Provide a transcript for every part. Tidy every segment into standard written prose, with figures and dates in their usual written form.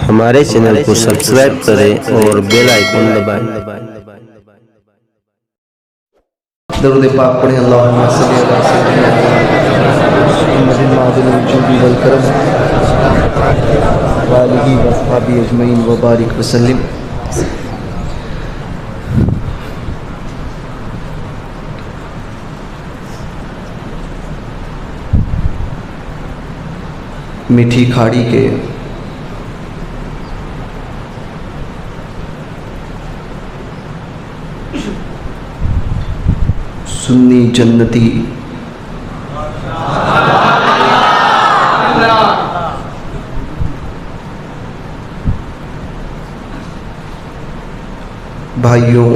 ہمارے چینل کو سبسکرائب کریں اور بیل آئیکن دبائیں۔ درود پاک پڑھیں۔ اللہم صلی علی سیدنا محمد معدن الجود والکرم وآلہ واصحابہ اجمعین وبارک وسلم۔ میٹھی کھاڑی کے سنی جنتی بھائیوں،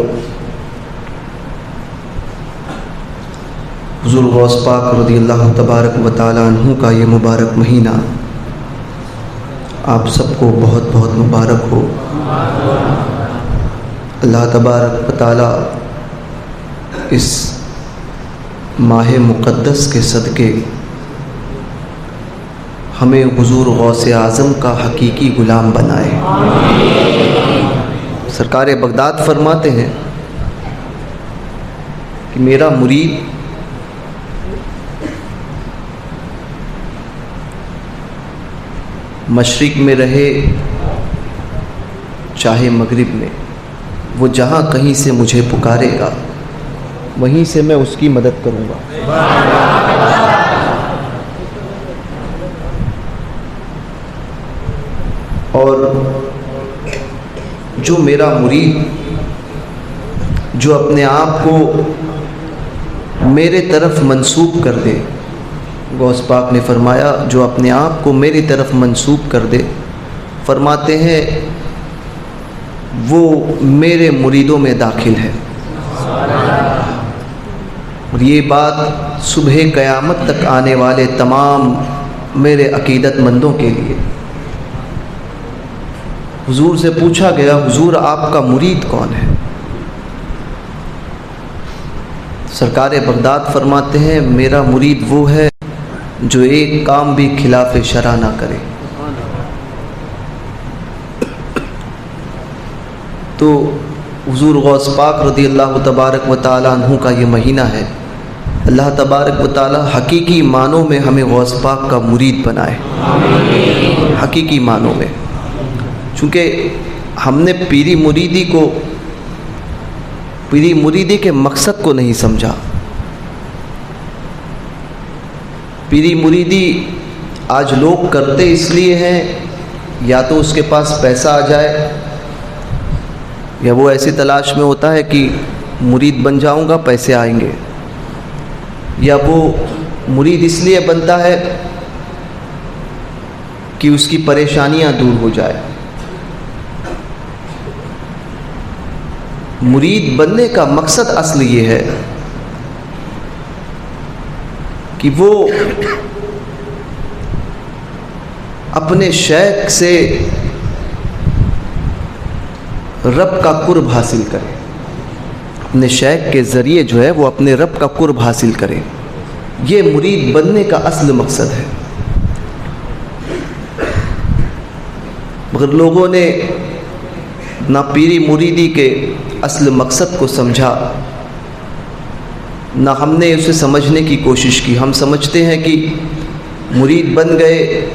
حضور غوث پاک رضی اللہ تبارک و تعالیٰ عنہ کا یہ مبارک مہینہ آپ سب کو بہت بہت مبارک ہو۔ اللہ تبارک و تعالیٰ اس ماہ مقدس کے صدقے ہمیں حضور غوث اعظم کا حقیقی غلام بنائے۔ سرکار بغداد فرماتے ہیں کہ میرا مرید مشرق میں رہے چاہے مغرب میں، وہ جہاں کہیں سے مجھے پکارے گا وہیں سے میں اس کی مدد کروں گا۔ اور جو میرا مرید جو اپنے آپ کو میرے طرف منسوب کر دے، غوث پاک نے فرمایا جو اپنے آپ کو میری طرف منسوب کر دے، فرماتے ہیں وہ میرے مریدوں میں داخل ہے۔ اور یہ بات صبح قیامت تک آنے والے تمام میرے عقیدت مندوں کے لیے۔ حضور سے پوچھا گیا، حضور آپ کا مرید کون ہے؟ سرکار بغداد فرماتے ہیں میرا مرید وہ ہے جو ایک کام بھی خلاف شرع نہ کرے۔ تو حضور غوث پاک رضی اللہ تبارک و تعالیٰ عنہ کا یہ مہینہ ہے، اللہ تبارک و تعالیٰ حقیقی معنوں میں ہمیں غوث پاک کا مرید بنائے، حقیقی معنوں میں۔ چونکہ ہم نے پیری مریدی کے مقصد کو نہیں سمجھا۔ پیری مریدی آج لوگ کرتے اس لیے ہیں یا تو اس کے پاس پیسہ آ جائے، یا وہ ایسی تلاش میں ہوتا ہے کہ مرید بن جاؤں گا پیسے آئیں گے، یا وہ مرید اس لیے بنتا ہے کہ اس کی پریشانیاں دور ہو جائے۔ مرید بننے کا مقصد اصل یہ ہے کہ وہ اپنے شیخ سے رب کا قرب حاصل کرے، اپنے شیخ کے ذریعے جو ہے وہ اپنے رب کا قرب حاصل کرے۔ یہ مرید بننے کا اصل مقصد ہے۔ مگر لوگوں نے نہ پیری مریدی کے اصل مقصد کو سمجھا، نہ ہم نے اسے سمجھنے کی کوشش کی۔ ہم سمجھتے ہیں کہ مرید بن گئے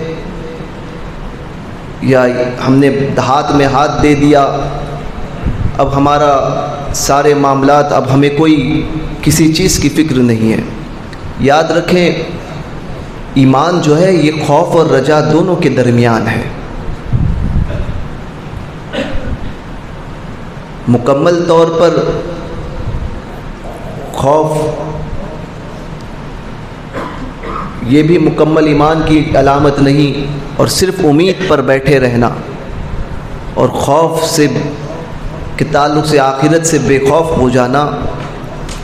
یا ہم نے ہاتھ میں ہاتھ دے دیا، اب ہمارا سارے معاملات، اب ہمیں کوئی کسی چیز کی فکر نہیں ہے۔ یاد رکھیں ایمان جو ہے یہ خوف اور رجا دونوں کے درمیان ہے۔ مکمل طور پر خوف یہ بھی مکمل ایمان کی علامت نہیں، اور صرف امید پر بیٹھے رہنا اور خوف سے کے تعلق سے آخرت سے بے خوف ہو جانا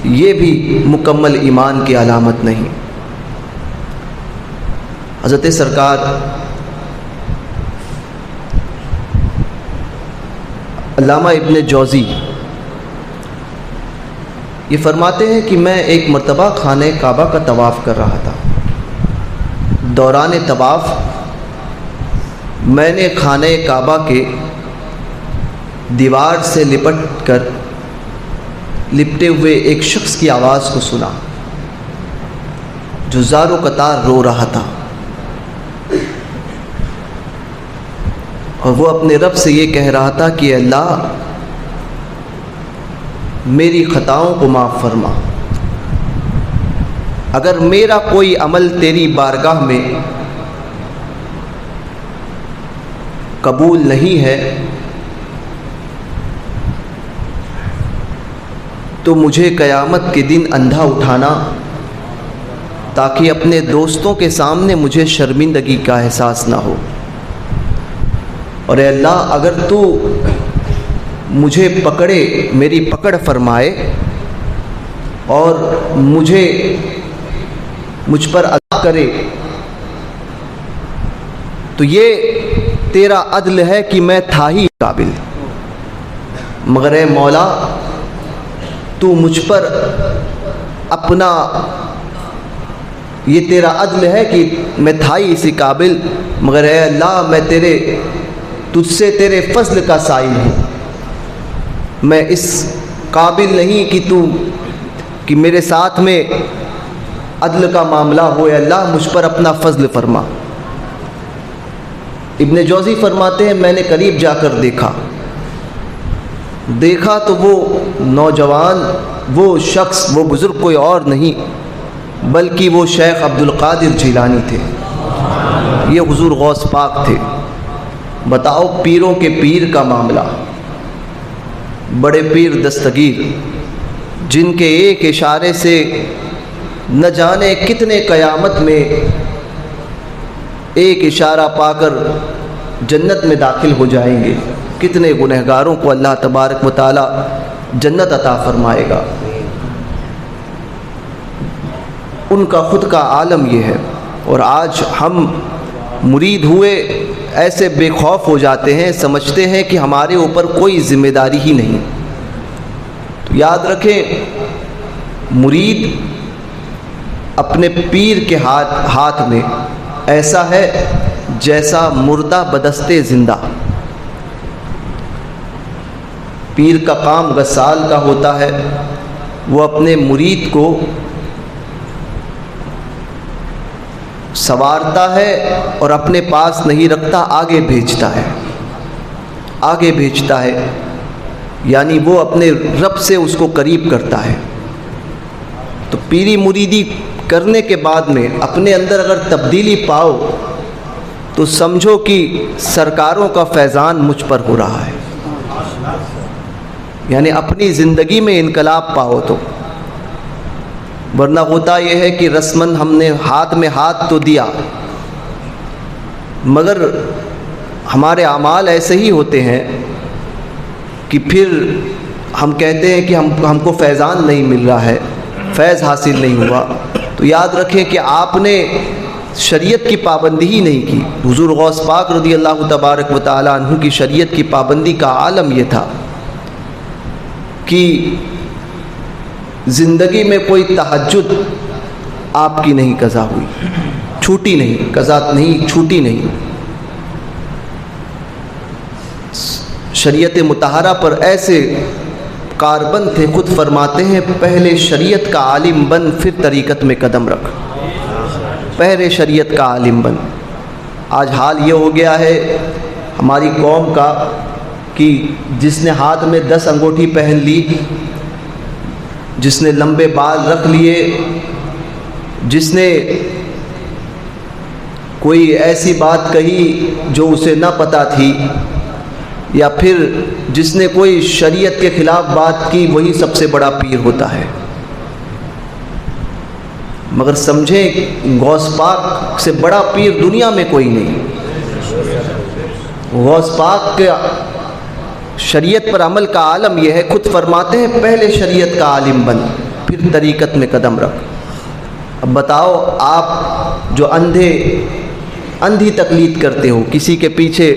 یہ بھی مکمل ایمان کی علامت نہیں۔ حضرت سرکار علامہ ابن جوزی یہ فرماتے ہیں کہ میں ایک مرتبہ خانہ کعبہ کا طواف کر رہا تھا۔ دوران طواف میں نے خانہ کعبہ کے دیوار سے لپٹے ہوئے ایک شخص کی آواز کو سنا جو زار و قطار رو رہا تھا، اور وہ اپنے رب سے یہ کہہ رہا تھا کہ اللہ میری خطاؤں کو معاف فرما، اگر میرا کوئی عمل تیری بارگاہ میں قبول نہیں ہے تو مجھے قیامت کے دن اندھا اٹھانا تاکہ اپنے دوستوں کے سامنے مجھے شرمندگی کا احساس نہ ہو، اور اے اللہ اگر تو مجھے پکڑے، میری پکڑ فرمائے اور مجھ پر عطا کرے تو یہ تیرا عدل ہے کہ میں تھا ہی قابل، مگر اے مولا تو مجھ پر اپنا، یہ تیرا عدل ہے کہ میں تھا ہی اسی قابل، مگر اے اللہ میں تجھ سے تیرے فضل کا سائل ہوں، میں اس قابل نہیں کہ میرے ساتھ میں عدل کا معاملہ ہو، اے اللہ مجھ پر اپنا فضل فرما۔ ابن جوزی فرماتے ہیں میں نے قریب جا کر دیکھا تو وہ نوجوان، وہ شخص، وہ بزرگ کوئی اور نہیں بلکہ وہ شیخ عبد القادر جیلانی تھے، یہ حضور غوث پاک تھے۔ بتاؤ پیروں کے پیر کا معاملہ، بڑے پیر دستگیر جن کے ایک اشارے سے نہ جانے کتنے قیامت میں ایک اشارہ پا کر جنت میں داخل ہو جائیں گے، کتنے گنہگاروں کو اللہ تبارک و تعالی جنت عطا فرمائے گا۔ ان کا خود کا عالم یہ ہے، اور آج ہم مرید ہوئے ایسے بے خوف ہو جاتے ہیں، سمجھتے ہیں کہ ہمارے اوپر کوئی ذمہ داری ہی نہیں۔ تو یاد رکھیں مرید اپنے پیر کے ہاتھ میں ایسا ہے جیسا مردہ بدستے زندہ۔ پیر کا کام غسال کا ہوتا ہے، وہ اپنے مرید کو سنوارتا ہے اور اپنے پاس نہیں رکھتا، آگے بھیجتا ہے، یعنی وہ اپنے رب سے اس کو قریب کرتا ہے۔ تو پیری مریدی کرنے کے بعد میں اپنے اندر اگر تبدیلی پاؤ تو سمجھو کہ سرکاروں کا فیضان مجھ پر ہو رہا ہے، یعنی اپنی زندگی میں انقلاب پاؤ تو، ورنہ ہوتا یہ ہے کہ رسماً ہم نے ہاتھ میں ہاتھ تو دیا مگر ہمارے اعمال ایسے ہی ہوتے ہیں کہ پھر ہم کہتے ہیں کہ ہم کو فیضان نہیں مل رہا ہے، فیض حاصل نہیں ہوا۔ تو یاد رکھیں کہ آپ نے شریعت کی پابندی ہی نہیں کی۔ حضور غوث پاک رضی اللہ تبارک و تعالی عنہ کی شریعت کی پابندی کا عالم یہ تھا کہ زندگی میں کوئی تہجد آپ کی نہیں قضا ہوئی، چھوٹی نہیں، قضا نہیں، چھوٹی نہیں۔ شریعت مطہرہ پر ایسے کاربند تھے، خود فرماتے ہیں پہلے شریعت کا عالم بن پھر طریقت میں قدم رکھ، پہلے شریعت کا عالم بن۔ آج حال یہ ہو گیا ہے ہماری قوم کا کہ جس نے ہاتھ میں 10 انگوٹھی پہن لی، جس نے لمبے بال رکھ لیے، جس نے کوئی ایسی بات کہی جو اسے نہ پتہ تھی، یا پھر جس نے کوئی شریعت کے خلاف بات کی، وہی سب سے بڑا پیر ہوتا ہے۔ مگر سمجھیں غوث پاک سے بڑا پیر دنیا میں کوئی نہیں۔ غوث پاک کے شریعت پر عمل کا عالم یہ ہے، خود فرماتے ہیں پہلے شریعت کا عالم بن پھر طریقت میں قدم رکھ۔ اب بتاؤ آپ جو اندھی تقلید کرتے ہو، کسی کے پیچھے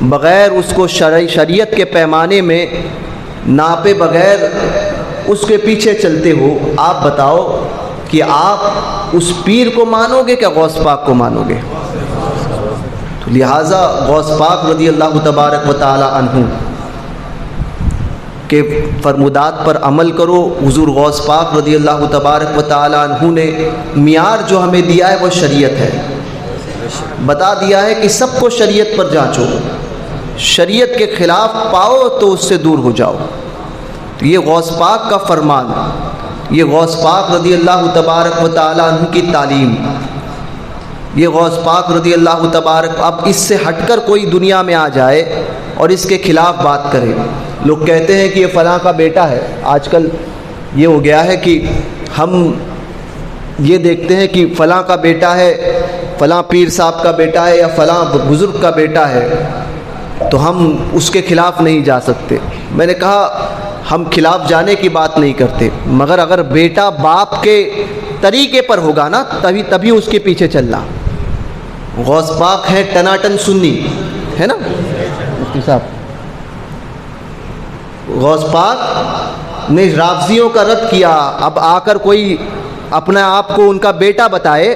بغیر اس کو شریعت کے پیمانے میں ناپے بغیر اس کے پیچھے چلتے ہو، آپ بتاؤ کہ آپ اس پیر کو مانو گے کہ غوث پاک کو مانو گے؟ لہٰذا غوث پاک رضی اللہ تبارک و تعالی عنہ کے فرمودات پر عمل کرو۔ حضور غوث پاک رضی اللہ تبارک و تعالی عنہ نے معیار جو ہمیں دیا ہے وہ شریعت ہے، بتا دیا ہے کہ سب کو شریعت پر جانچو، شریعت کے خلاف پاؤ تو اس سے دور ہو جاؤ۔ یہ غوث پاک کا فرمان، یہ غوث پاک رضی اللہ تبارک و تعالی عنہ کی تعلیم، یہ غوث پاک رضی اللہ تبارک، اب اس سے ہٹ کر کوئی دنیا میں آ جائے اور اس کے خلاف بات کرے۔ لوگ کہتے ہیں کہ یہ فلاں کا بیٹا ہے، آج کل یہ ہو گیا ہے کہ ہم یہ دیکھتے ہیں کہ فلاں کا بیٹا ہے، فلاں پیر صاحب کا بیٹا ہے یا فلاں بزرگ کا بیٹا ہے، تو ہم اس کے خلاف نہیں جا سکتے۔ میں نے کہا ہم خلاف جانے کی بات نہیں کرتے، مگر اگر بیٹا باپ کے طریقے پر ہوگا نا تبھی اس کے پیچھے چلنا۔ غوث پاک ہے ٹناٹن سنی، ہے نا مفتی صاحب، غوث پاک نے رافضیوں کا رد کیا۔ اب آ کر کوئی اپنے آپ کو ان کا بیٹا بتائے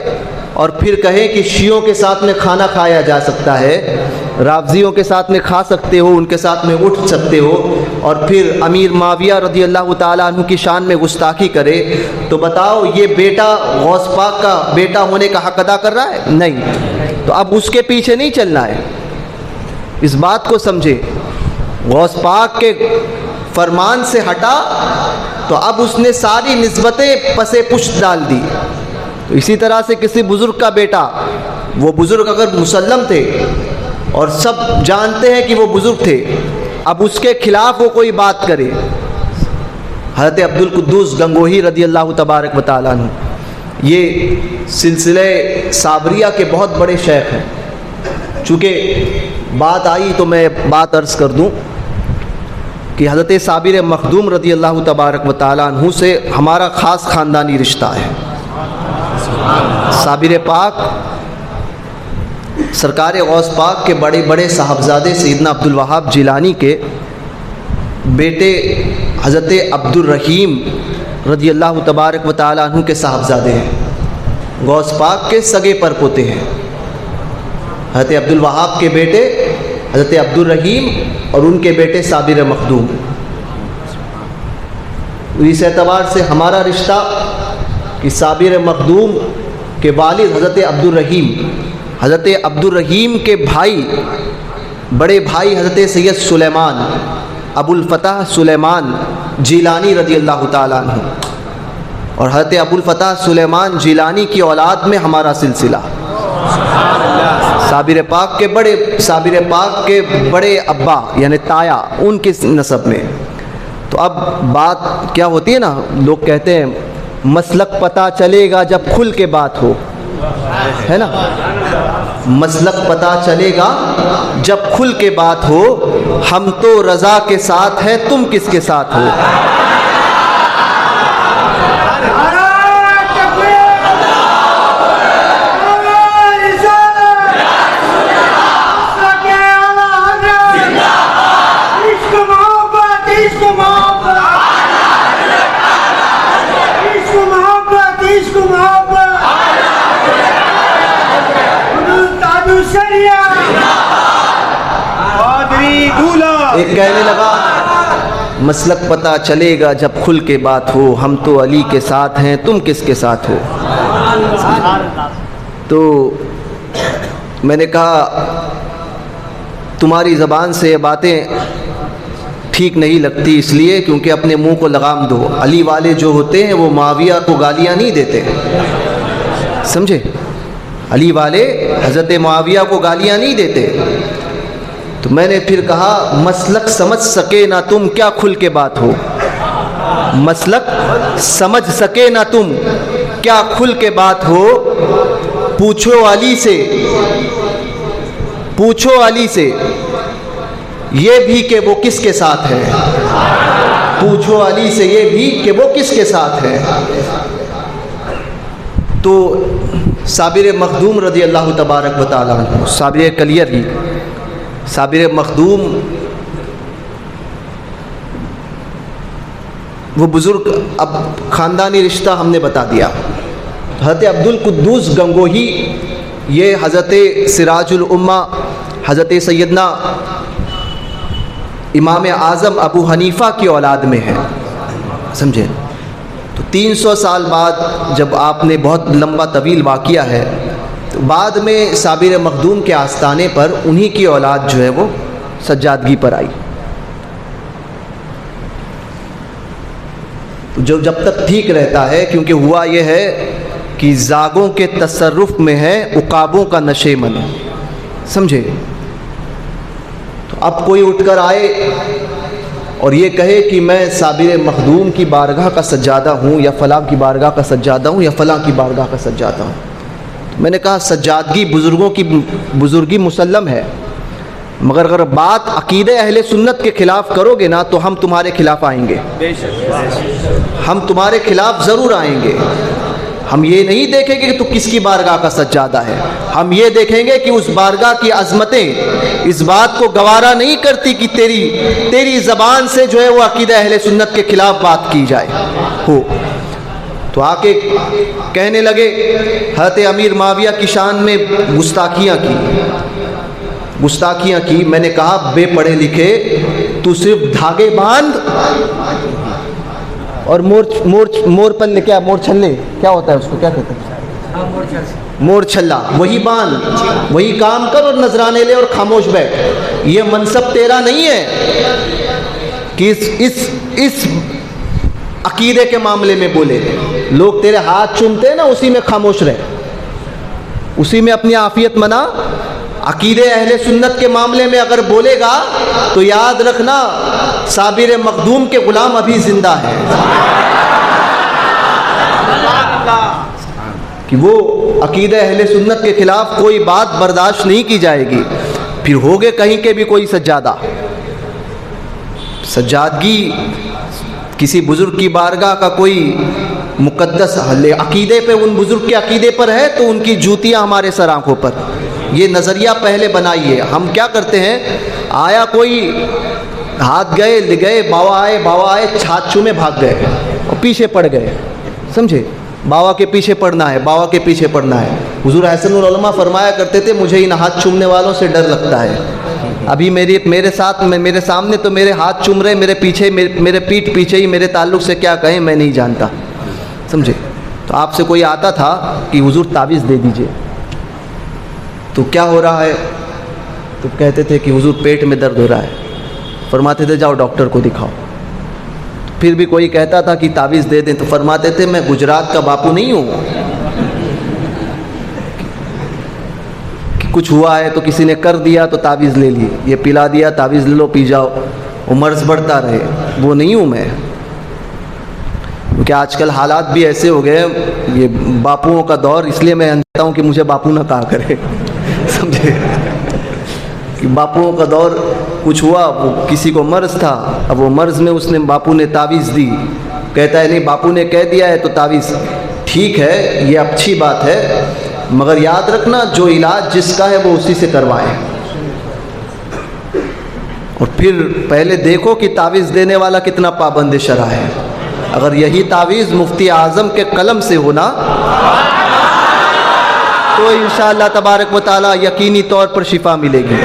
اور پھر کہے کہ شیعوں کے ساتھ میں کھانا کھایا جا سکتا ہے، رافضیوں کے ساتھ میں کھا سکتے ہو، ان کے ساتھ میں اٹھ سکتے ہو، اور پھر امیر معاویہ رضی اللہ تعالیٰ عنہ کی شان میں گستاخی کرے، تو بتاؤ یہ بیٹا غوث پاک کا بیٹا ہونے کا حق ادا کر رہا ہے؟ نہیں۔ تو اب اس کے پیچھے نہیں چلنا ہے، اس بات کو سمجھے۔ غوث پاک کے فرمان سے ہٹا تو اب اس نے ساری نسبتیں پسے پشت ڈال دی۔ تو اسی طرح سے کسی بزرگ کا بیٹا، وہ بزرگ اگر مسلم تھے اور سب جانتے ہیں کہ وہ بزرگ تھے، اب اس کے خلاف وہ کوئی بات کرے۔ حضرت عبدالقدوس گنگوہی رضی اللہ تبارک و تعالیٰ عنہ، یہ سلسلہ صابریہ کے بہت بڑے شیخ ہیں۔ چونکہ بات آئی تو میں بات عرض کر دوں کہ حضرت صابر مخدوم رضی اللہ تبارک و تعالیٰ عنہ سے ہمارا خاص خاندانی رشتہ ہے۔ صابر پاک سرکار غوث پاک کے بڑے بڑے صاحبزادے سیدنا عبدالوہاب جیلانی کے بیٹے حضرت عبدالرحیم رضی اللہ تبارک و تعالیٰ عنہ کے صاحبزادے ہیں، غوث پاک کے سگے پر پوتے ہیں۔ حضرت عبدالوہاب کے بیٹے حضرت عبدالرحیم اور ان کے بیٹے صابر مخدوم۔ اس اعتبار سے ہمارا رشتہ کہ صابر مخدوم کے والد حضرت عبدالرحیم کے بھائی، بڑے بھائی حضرت سید سلیمان ابو الفتح سلیمان جیلانی رضی اللہ تعالیٰ عنہ، اور حضرت ابو الفتح سلیمان جیلانی کی اولاد میں ہمارا سلسلہ۔ صابر پاک کے بڑے ابا یعنی تایا ان کے نسب میں۔ تو اب بات کیا ہوتی ہے نا، لوگ کہتے ہیں مسلک پتہ چلے گا جب کھل کے بات ہو، ہے نا، مسلک پتہ چلے گا جب کھل کے بات ہو، ہم تو رضا کے ساتھ ہیں، تم کس کے ساتھ ہو۔ ایک کہنے لگا مسلک پتہ چلے گا جب کھل کے بات ہو، ہم تو علی کے ساتھ ہیں، تم کس کے ساتھ ہو۔ تو میں نے کہا تمہاری زبان سے یہ باتیں ٹھیک نہیں لگتی، اس لیے کیونکہ اپنے منہ کو لگام دو۔ علی والے جو ہوتے ہیں وہ معاویہ کو گالیاں نہیں دیتے، سمجھے؟ علی والے حضرت معاویہ کو گالیاں نہیں دیتے۔ تو میں نے پھر کہا مسلک سمجھ سکے نہ تم کیا کھل کے بات ہو، مسلک سمجھ سکے نہ تم کیا کھل کے بات ہو، پوچھو علی سے یہ بھی کہ وہ کس کے ساتھ ہے، پوچھو علی سے یہ بھی کہ وہ کس کے ساتھ ہے۔ تو صابر مخدوم رضی اللہ تبارک و تعالیٰ عنہ، صابر کلیر ہی، صابر مخدوم وہ بزرگ، اب خاندانی رشتہ ہم نے بتا دیا۔ حضرت عبدالقدوس گنگوہی یہ حضرت سراج الامہ حضرت سیدنا امام اعظم ابو حنیفہ کی اولاد میں ہے، سمجھے؟ تو 300 سال بعد جب آپ نے، بہت لمبا طویل واقعہ ہے، تو بعد میں صابر مخدوم کے آستانے پر انہی کی اولاد جو ہے وہ سجادگی پر آئی. جو جب تک ٹھیک رہتا ہے، کیونکہ ہوا یہ ہے کہ زاگوں کے تصرف میں ہے عقابوں کا نشیمن، سمجھے؟ تو اب کوئی اٹھ کر آئے اور یہ کہے کہ میں صابر مخدوم کی بارگاہ کا سجادہ ہوں، یا فلاں کی بارگاہ کا سجادہ ہوں، یا فلاں کی بارگاہ کا سجادہ ہوں. میں نے کہا سجادگی بزرگوں کی بزرگی مسلم ہے، مگر اگر بات عقیدہ اہل سنت کے خلاف کرو گے نا تو ہم تمہارے خلاف آئیں گے، ہم تمہارے خلاف ضرور آئیں گے. ہم یہ نہیں دیکھیں گے کہ تو کس کی بارگاہ کا سجادہ ہے، ہم یہ دیکھیں گے کہ اس بارگاہ کی عظمتیں اس بات کو گوارا نہیں کرتی کہ تیری زبان سے جو ہے وہ عقیدہ اہل سنت کے خلاف بات کی جائے ہو. تو آ کے کہنے لگے حضرت امیر معاویہ کی شان میں گستاخیاں کی. میں نے کہا بے پڑھے لکھے تو صرف دھاگے باندھ اور مور پلے، کیا مور چھلے کیا ہوتا ہے اس کو کیا کہتے ہیں، مور چھلا، وہی باندھ، وہی کام کر اور نذرانے لے اور خاموش بیٹھ. یہ منصب تیرا نہیں ہے کہ اس عقیدے کے معاملے میں بولے. لوگ تیرے ہاتھ چومتے ہیں نا، اسی میں خاموش رہے، اسی میں اپنی عافیت منا. عقیدے اہل سنت کے معاملے میں اگر بولے گا تو یاد رکھنا صابر مخدوم کے غلام ابھی زندہ ہے، کہ وہ عقیدہ اہل سنت کے خلاف کوئی بات برداشت نہیں کی جائے گی. پھر ہوگے کہیں کے بھی کوئی سجادہ، سجادگی کسی بزرگ کی بارگاہ کا کوئی مقدس عقیدے پہ، ان بزرگ کے عقیدے پر ہے تو ان کی جوتیاں ہمارے سر آنکھوں پر. یہ نظریہ پہلے بنائیے. ہم کیا کرتے ہیں، آیا کوئی ہاتھ گئے باوا آئے چھات چومے بھاگ گئے اور پیچھے پڑ گئے، سمجھے؟ باوا کے پیچھے پڑنا ہے. حضور احسن العلماء فرمایا کرتے تھے مجھے ان ہاتھ چومنے والوں سے ڈر لگتا ہے. ابھی میرے سامنے تو میرے ہاتھ چوم رہے، میرے پیٹھ پیچھے ہی میرے تعلق سے کیا کہیں میں نہیں جانتا، سمجھے؟ تو آپ سے کوئی آتا تھا کہ حضور تعویذ دے دیجئے، تو کیا ہو رہا ہے؟ تو کہتے تھے کہ حضور پیٹ میں درد ہو رہا ہے. فرماتے تھے جاؤ ڈاکٹر کو دکھاؤ. پھر بھی کوئی کہتا تھا کہ تعویذ دے دیں تو فرماتے تھے میں گجرات کا باپو نہیں ہوں کہ کچھ ہوا ہے تو کسی نے کر دیا تو تعویذ لے لی، یہ پلا دیا تعویذ لے لو پی جاؤ، وہ مرض بڑھتا رہے. وہ نہیں ہوں میں. کیونکہ آج کل حالات بھی ایسے ہو گئے، یہ باپوؤں کا دور، اس لیے میں جانتا ہوں کہ مجھے باپو نہ کہا کرے، سمجھے؟ کہ باپوؤں کا دور، کچھ ہوا، وہ کسی کو مرض تھا، اب وہ مرض میں اس نے باپو نے تعویذ دی، کہتا ہے نہیں باپو نے کہہ دیا ہے تو تعویذ ٹھیک ہے، یہ اچھی بات ہے، مگر یاد رکھنا جو علاج جس کا ہے وہ اسی سے کروائیں. اور پھر پہلے دیکھو کہ تعویذ دینے والا کتنا پابند شرع ہے. اگر یہی تعویذ مفتی اعظم کے قلم سے ہونا تو انشاءاللہ تبارک و تعالی یقینی طور پر شفا ملے گی،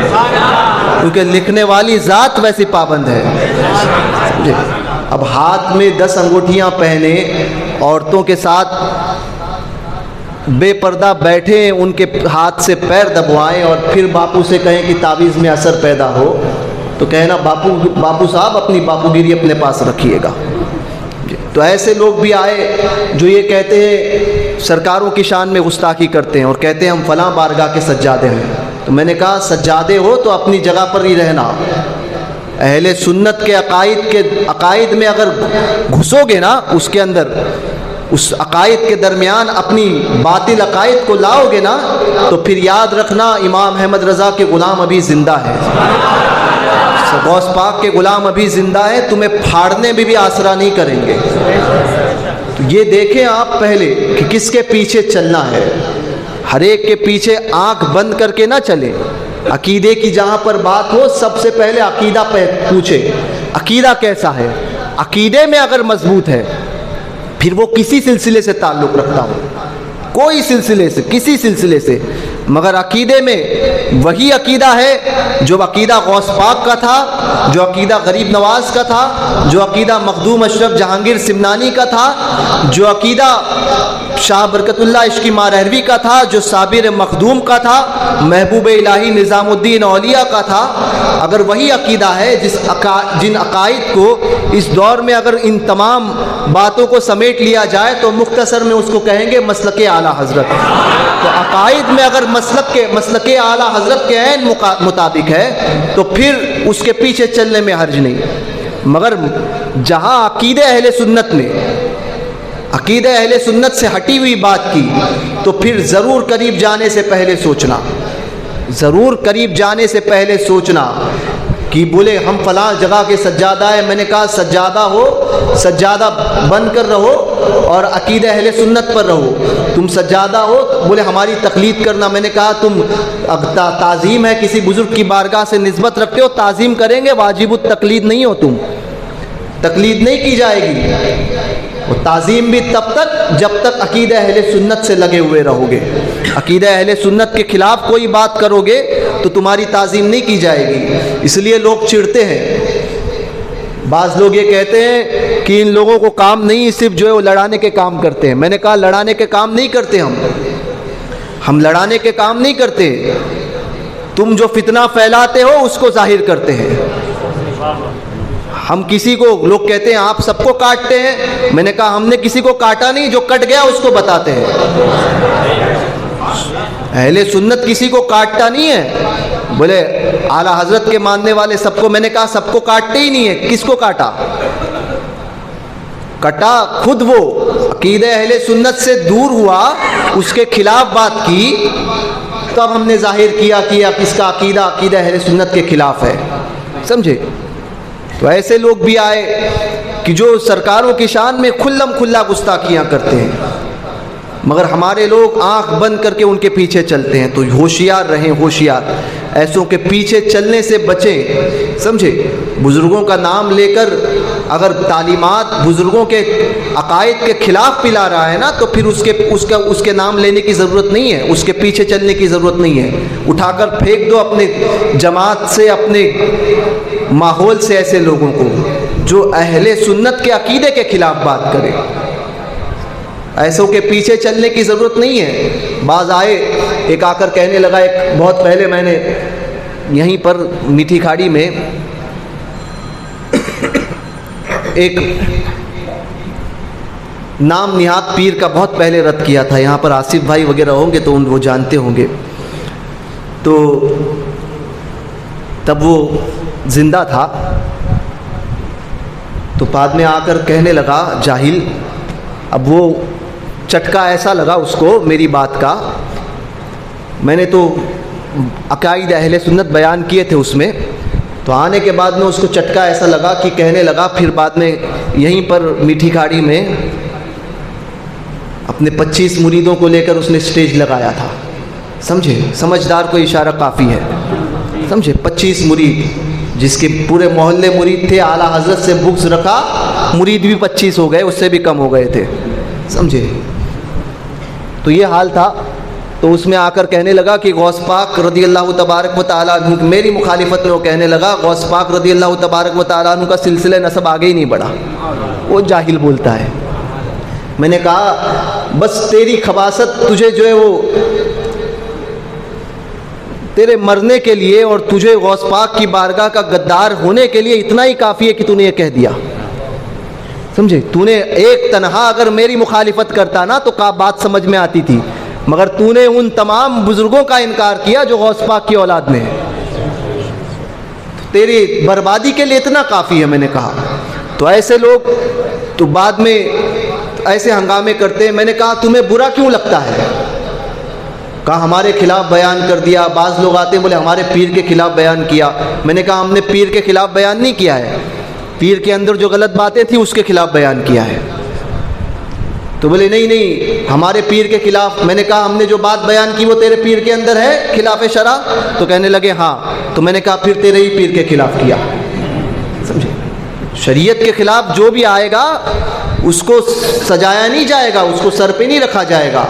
کیونکہ لکھنے والی ذات ویسی پابند ہے. اب ہاتھ میں 10 انگوٹھیاں پہنے، عورتوں کے ساتھ بے پردہ بیٹھے، ان کے ہاتھ سے پیر دبوائیں اور پھر باپو سے کہیں کہ تعویذ میں اثر پیدا ہو، تو کہنا باپو صاحب اپنی باپوگیری اپنے پاس رکھیے گا. تو ایسے لوگ بھی آئے جو یہ کہتے ہیں، سرکاروں کی شان میں گستاخی کرتے ہیں اور کہتے ہیں ہم فلاں بارگاہ کے سجادے ہیں. تو میں نے کہا سجادے ہو تو اپنی جگہ پر ہی رہنا. اہل سنت کے عقائد میں اگر گھسو گے نا، اس کے اندر، اس عقائد کے درمیان اپنی باطل عقائد کو لاؤ گے نا، تو پھر یاد رکھنا امام احمد رضا کے غلام ابھی زندہ ہے، غوث پاک کے غلام ابھی زندہ ہے، تمہیں پھاڑنے میں بھی آسرا نہیں کریں گے. تو یہ دیکھیں آپ پہلے کہ کس کے پیچھے چلنا ہے. ہر ایک کے پیچھے آنکھ بند کر کے نہ چلے. عقیدے کی جہاں پر بات ہو سب سے پہلے عقیدہ پوچھے، عقیدہ کیسا ہے. عقیدے میں اگر مضبوط ہے، پھر وہ کسی سلسلے سے تعلق رکھتا ہو، کوئی سلسلے سے، کسی سلسلے سے، مگر عقیدے میں وہی عقیدہ ہے جو عقیدہ غوث پاک کا تھا، جو عقیدہ غریب نواز کا تھا، جو عقیدہ مخدوم اشرف جہانگیر سمنانی کا تھا، جو عقیدہ شاہ برکت اللہ عشقی مارہروی کا تھا، جو صابر مخدوم کا تھا، محبوب الہی نظام الدین اولیاء کا تھا۔ اگر وہی عقیدہ ہے جن عقائد کو اس دور میں اگر ان تمام باتوں کو سمیٹ لیا جائے تو مختصر میں اس کو کہیں گے مسلک اعلیٰ حضرت۔ تو عقائد میں اگر مسلک اعلیٰ حضرت کے عین مطابق ہے تو پھر اس کے پیچھے چلنے میں حرج نہیں، مگر جہاں عقیدہ اہل سنت میں عقیدہ اہل سنت سے ہٹی ہوئی بات کی تو پھر ضرور قریب جانے سے پہلے سوچنا، ضرور قریب جانے سے پہلے سوچنا کہ بولے ہم فلاں جگہ کے سجادہ ہے، میں نے کہا سجادہ ہو، سجادہ بن کر رہو اور عقیدہ اہل سنت پر رہو۔ تم سجادہ ہو، بولے ہماری تقلید کرنا، میں نے کہا تم تعظیم ہے، کسی بزرگ کی بارگاہ سے نسبت رکھتے ہو، تعظیم کریں گے، واجب التقلید نہیں ہو، تم تقلید نہیں کی جائے گی، وہ تعظیم بھی تب تک جب تک عقیدہ اہل سنت سے لگے ہوئے رہو گے۔ عقیدہ اہل سنت کے خلاف کوئی بات کرو گے تو تمہاری تعظیم نہیں کی جائے گی۔ اس لیے لوگ چڑھتے ہیں، بعض لوگ یہ کہتے ہیں کہ ان لوگوں کو کام نہیں، صرف جو ہے وہ لڑانے کے کام کرتے ہیں۔ میں نے کہا لڑانے کے کام نہیں کرتے، ہم لڑانے کے کام نہیں کرتے، تم جو فتنہ پھیلاتے ہو اس کو ظاہر کرتے ہیں۔ ہم کسی کو، لوگ کہتے ہیں آپ سب کو کاٹتے ہیں، میں نے کہا ہم نے کسی کو کاٹا نہیں، جو کٹ گیا اس کو بتاتے ہیں۔ اہل سنت کسی کو کاٹتا نہیں ہے، بولے اعلیٰ حضرت کے ماننے والے سب کو، میں نے کہا سب کو کاٹتے ہی نہیں ہے، کس کو کاٹا؟ کٹا خود وہ عقیدہ اہل سنت سے دور ہوا، اس کے خلاف بات کی، تو اب ہم نے ظاہر کیا کہ اب اس کا عقیدہ اہل سنت کے خلاف ہے، سمجھے؟ تو ایسے لوگ بھی آئے کہ جو سرکاروں کی شان میں کھلم کھلا گستاخیاں کرتے ہیں، مگر ہمارے لوگ آنکھ بند کر کے ان کے پیچھے چلتے ہیں۔ تو ہوشیار رہیں، ہوشیار، ایسوں کے پیچھے چلنے سے بچیں، سمجھے؟ بزرگوں کا نام لے کر اگر تعلیمات بزرگوں کے عقائد کے خلاف پلا رہا ہے نا تو پھر اس کے نام لینے کی ضرورت نہیں ہے، اس کے پیچھے چلنے کی ضرورت نہیں ہے، اٹھا کر پھینک دو اپنے جماعت سے، اپنے ماحول سے ایسے لوگوں کو جو اہل سنت کے عقیدے کے خلاف بات کرے۔ ایسوں کے پیچھے چلنے کی ضرورت نہیں ہے۔ بعض آئے، ایک آ کر کہنے لگا، ایک بہت پہلے میں نے یہیں پر میٹھی کھاڑی میں ایک نام نہاد پیر کا بہت پہلے رد کیا تھا، یہاں پر آصف بھائی وغیرہ ہوں گے تو وہ جانتے ہوں گے، تو تب وہ زندہ تھا، تو بعد میں آ کر کہنے لگا جاہل، اب وہ چٹکا ایسا لگا اس کو میری بات کا، میں نے تو عقائد اہل سنت بیان کیے تھے اس میں، تو آنے کے بعد میں اس کو چٹکا ایسا لگا کہ کہنے لگا، پھر بعد میں یہیں پر میٹھی کھاڑی میں اپنے 25 مریدوں کو لے کر اس نے اسٹیج لگایا تھا، سمجھے؟ سمجھدار کو اشارہ کافی ہے، سمجھے؟ 25 مرید، جس کے پورے محلے مرید تھے، اعلیٰ حضرت سے بغض رکھا، مرید بھی 25 ہو گئے، اس سے بھی کم ہو گئے تھے، سمجھے؟ تو یہ حال تھا۔ تو اس میں آ کر کہنے لگا کہ غوث پاک رضی اللہ تبارک و تعالیٰ عنہ، میری مخالفت میں وہ کہنے لگا غوث پاک رضی اللہ تبارک و تعالیٰ عنہ کا سلسلہ نسب آگے ہی نہیں بڑھا، وہ جاہل بولتا ہے۔ میں نے کہا بس تیری خباثت، تجھے جو ہے وہ تیرے مرنے کے لیے اور تجھے غوث پاک کی بارگاہ کا غدار ہونے کے لیے اتنا ہی کافی ہے کہ تو نے یہ کہہ دیا، سمجھے؟ تو نے ایک تنہا اگر میری مخالفت کرتا نا تو بات سمجھ میں آتی تھی، مگر تو نے ان تمام بزرگوں کا انکار کیا جو غوث پاک کی اولاد میں ہے، تیری بربادی کے لیے اتنا کافی ہے، میں نے کہا۔ تو ایسے لوگ تو بعد میں ایسے ہنگامے کرتے ہیں۔ میں نے کہا تمہیں برا کیوں لگتا ہے؟ کہا ہمارے خلاف بیان کر دیا۔ بعض لوگ آتے ہیں بولے ہمارے پیر کے خلاف بیان کیا۔ میں نے کہا ہم نے پیر کے خلاف بیان نہیں کیا ہے، پیر کے اندر جو غلط باتیں تھیں اس کے خلاف بیان کیا ہے۔ تو بولے نہیں ہمارے پیر کے خلاف۔ میں نے کہا ہم نے جو بات بیان کی وہ تیرے پیر کے اندر ہے خلاف شرع؟ تو کہنے لگے ہاں۔ تو میں نے کہا پھر تیرے ہی پیر کے خلاف کیا، سمجھے؟ شریعت کے خلاف جو بھی آئے گا اس کو سجایا نہیں جائے گا، اس کو سر پہ نہیں رکھا جائے گا،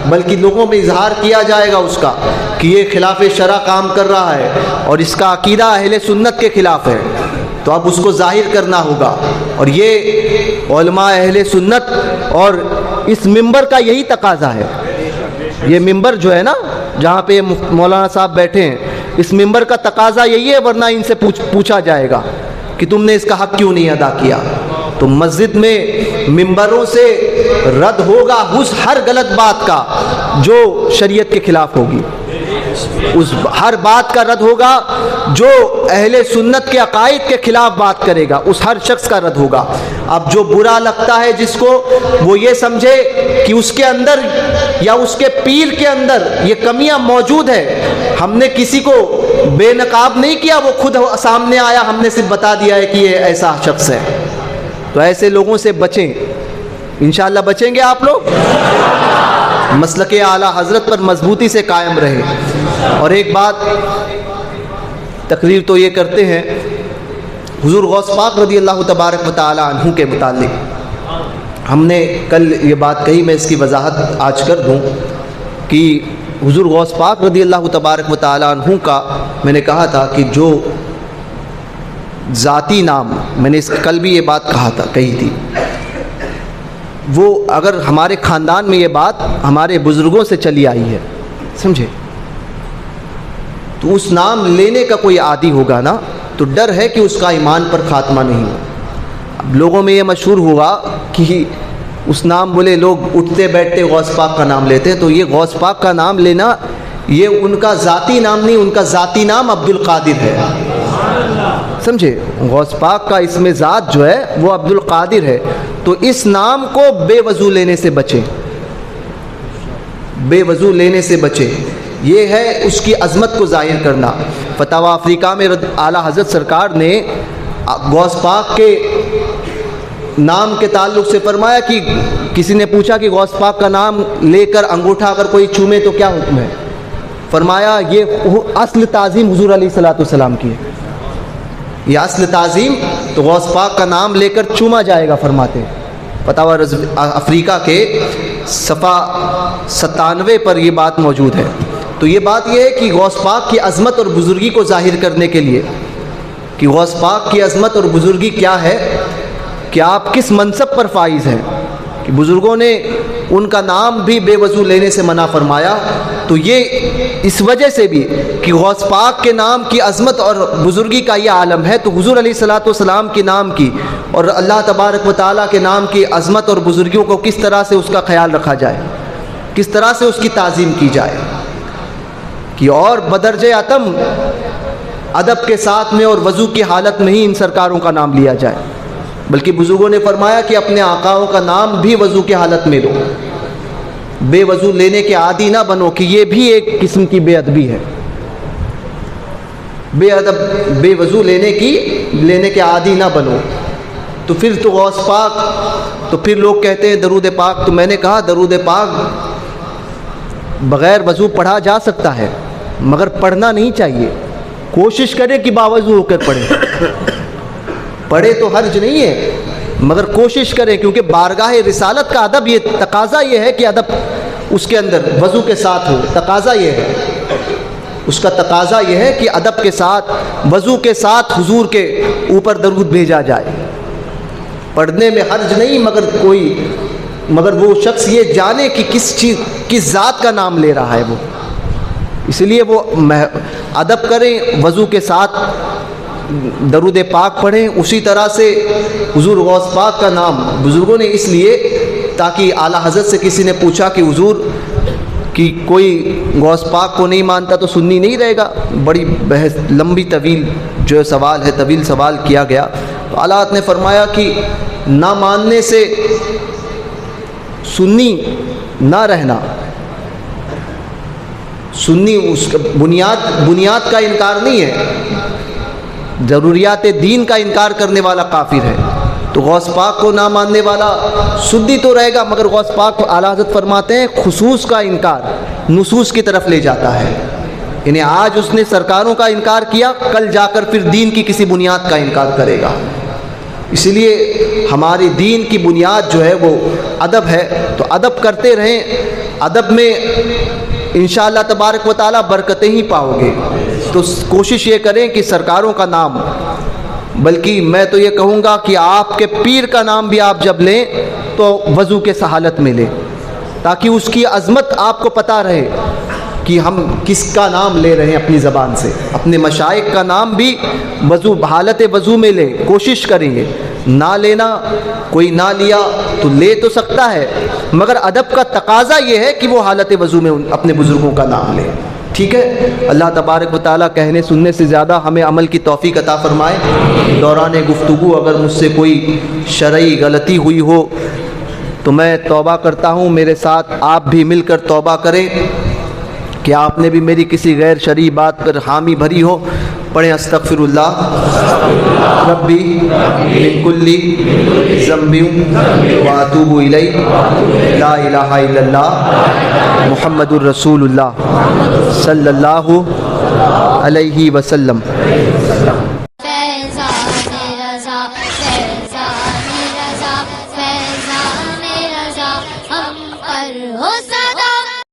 بلکہ لوگوں میں اظہار کیا جائے گا اس کا کہ یہ خلاف شرع کام کر رہا ہے اور اس کا عقیدہ اہل سنت کے خلاف ہے، تو اب اس کو ظاہر کرنا ہوگا۔ اور یہ علماء اہل سنت اور اس منبر کا یہی تقاضا ہے۔ یہ منبر جو ہے نا جہاں پہ مولانا صاحب بیٹھے ہیں، اس منبر کا تقاضا یہی ہے، ورنہ ان سے پوچھا جائے گا کہ تم نے اس کا حق کیوں نہیں ادا کیا۔ تو مسجد میں منبروں سے رد ہوگا اس ہر غلط بات کا جو شریعت کے خلاف ہوگی، اس ہر بات کا رد ہوگا جو اہل سنت کے عقائد کے خلاف بات کرے گا، اس ہر شخص کا رد ہوگا۔ اب جو برا لگتا ہے جس کو، وہ یہ سمجھے کہ اس کے اندر یا اس کے پیر کے اندر یہ کمیاں موجود ہیں، ہم نے کسی کو بے نقاب نہیں کیا، وہ خود سامنے آیا، ہم نے صرف بتا دیا ہے کہ یہ ایسا شخص ہے۔ تو ایسے لوگوں سے بچیں، انشاءاللہ بچیں گے آپ لوگ، مسلک اعلیٰ حضرت پر مضبوطی سے قائم رہے۔ اور ایک بات تقریر تو یہ کرتے ہیں حضور غوث پاک رضی اللہ تبارک و تعالی عنہ کے متعلق، ہم نے کل یہ بات کہی، میں اس کی وضاحت آج کر دوں کہ حضور غوث پاک رضی اللہ تبارک و تعالی عنہ کا میں نے کہا تھا کہ جو ذاتی نام، میں نے اس کل بھی یہ بات کہی تھی، وہ اگر ہمارے خاندان میں یہ بات ہمارے بزرگوں سے چلی آئی ہے، سمجھے، تو اس نام لینے کا کوئی عادی ہوگا نا، تو ڈر ہے کہ اس کا ایمان پر خاتمہ نہیں ہو۔ اب لوگوں میں یہ مشہور ہوگا کہ اس نام بولے لوگ اٹھتے بیٹھتے غوث پاک کا نام لیتے ہیں، تو یہ غوث پاک کا نام لینا یہ ان کا ذاتی نام نہیں، ان کا ذاتی نام عبد القادر ہے، سمجھے، غوث پاک کا اسم ذات جو ہے وہ عبد القادر ہے۔ تو اس نام کو بے وضو لینے سے بچے، بے وضو لینے سے بچے، یہ ہے اس کی عظمت کو ظاہر کرنا۔ فتاوی افریقہ میں اعلیٰ حضرت سرکار نے غوث پاک کے نام کے تعلق سے فرمایا کہ کسی نے پوچھا کہ غوث پاک کا نام لے کر انگوٹھا اگر کوئی چومے تو کیا حکم ہے؟ فرمایا یہ اصل تعظیم حضور علیہ الصلوۃ والسلام کی ہے، یہ اصل تعظیم، تو غوث پاک کا نام لے کر چوما جائے گا، فرماتے ہیں فتاوی افریقہ کے صفحہ 97 پر یہ بات موجود ہے۔ تو یہ بات یہ ہے کہ غوث پاک کی عظمت اور بزرگی کو ظاہر کرنے کے لیے کہ غوث پاک کی عظمت اور بزرگی کیا ہے، کہ آپ کس منصب پر فائز ہیں، کہ بزرگوں نے ان کا نام بھی بے وضو لینے سے منع فرمایا۔ تو یہ اس وجہ سے بھی کہ غوث پاک کے نام کی عظمت اور بزرگی کا یہ عالم ہے، تو حضور علیہ الصلوۃ والسلام کے نام کی اور اللہ تبارک و تعالیٰ کے نام کی عظمت اور بزرگیوں کو کس طرح سے اس کا خیال رکھا جائے، کس طرح سے اس کی تعظیم کی جائے، کہ اور بدرجہ اتم ادب کے ساتھ میں اور وضو کی حالت میں ہی ان سرکاروں کا نام لیا جائے۔ بلکہ بزرگوں نے فرمایا کہ اپنے آقاؤں کا نام بھی وضو کی حالت میں لو، بے وضو لینے کے عادی نہ بنو، کہ یہ بھی ایک قسم کی بے ادبی ہے، بے ادب بے وضو لینے کے عادی نہ بنو۔ تو پھر تو غوث پاک، تو پھر لوگ کہتے ہیں درود پاک، تو میں نے کہا درود پاک بغیر وضو پڑھا جا سکتا ہے، مگر پڑھنا نہیں چاہیے، کوشش کرے کہ باوضو ہو کر پڑھے تو حرج نہیں ہے، مگر کوشش کریں، کیونکہ بارگاہ رسالت کا ادب یہ تقاضا یہ ہے کہ ادب اس کے اندر وضو کے ساتھ ہو، تقاضا یہ ہے، اس کا تقاضا یہ ہے کہ ادب کے ساتھ وضو کے ساتھ حضور کے اوپر درود بھیجا جائے۔ پڑھنے میں حرج نہیں، مگر وہ شخص یہ جانے کہ کس ذات کا نام لے رہا ہے وہ، اس لیے وہ ادب کریں، وضو کے ساتھ درود پاک پڑھیں۔ اسی طرح سے حضور غوث پاک کا نام بزرگوں نے اس لیے، تاکہ اعلیٰ حضرت سے کسی نے پوچھا کہ حضور کہ کوئی غوث پاک کو نہیں مانتا تو سنی نہیں رہے گا، بڑی بحث لمبی طویل جو سوال ہے، طویل سوال کیا گیا، تو اعلیٰ نے فرمایا کہ نہ ماننے سے سنی نہ رہنا، سنی اس کا بنیاد کا انکار نہیں ہے، ضروریات دین کا انکار کرنے والا کافر ہے۔ تو غوث پاک کو نہ ماننے والا سنی تو رہے گا، مگر غوث پاک کو اعلیٰ حضرت فرماتے ہیں خصوص کا انکار نصوص کی طرف لے جاتا ہے، یعنی آج اس نے سرکاروں کا انکار کیا، کل جا کر پھر دین کی کسی بنیاد کا انکار کرے گا۔ اس لیے ہماری دین کی بنیاد جو ہے وہ ادب ہے، تو ادب کرتے رہیں، ادب میں انشاءاللہ تبارک و تعالیٰ برکتیں ہی پاؤ گے۔ تو کوشش یہ کریں کہ سرکاروں کا نام، بلکہ میں تو یہ کہوں گا کہ آپ کے پیر کا نام بھی آپ جب لیں تو وضو کے سہالت میں لیں، تاکہ اس کی عظمت آپ کو پتہ رہے کہ ہم کس کا نام لے رہے ہیں اپنی زبان سے۔ اپنے مشائخ کا نام بھی وضو، حالت وضو میں لیں، کوشش کریں گے نہ لینا، کوئی نہ لیا تو لے تو سکتا ہے، مگر ادب کا تقاضا یہ ہے کہ وہ حالت وضو میں اپنے بزرگوں کا نام لے، ٹھیک ہے؟ اللہ تبارک و تعالیٰ کہنے سننے سے زیادہ ہمیں عمل کی توفیق عطا فرمائے۔ دوران گفتگو اگر مجھ سے کوئی شرعی غلطی ہوئی ہو تو میں توبہ کرتا ہوں، میرے ساتھ آپ بھی مل کر توبہ کریں کہ آپ نے بھی میری کسی غیر شرعی بات پر حامی بھری ہو۔ پڑھیں استغفر اللہ ربی من کل ذنب واتوب الیہ، لا الہ الا اللہ محمد الرسول اللہ صلی اللہ علیہ وسلم۔ ہم پر ہو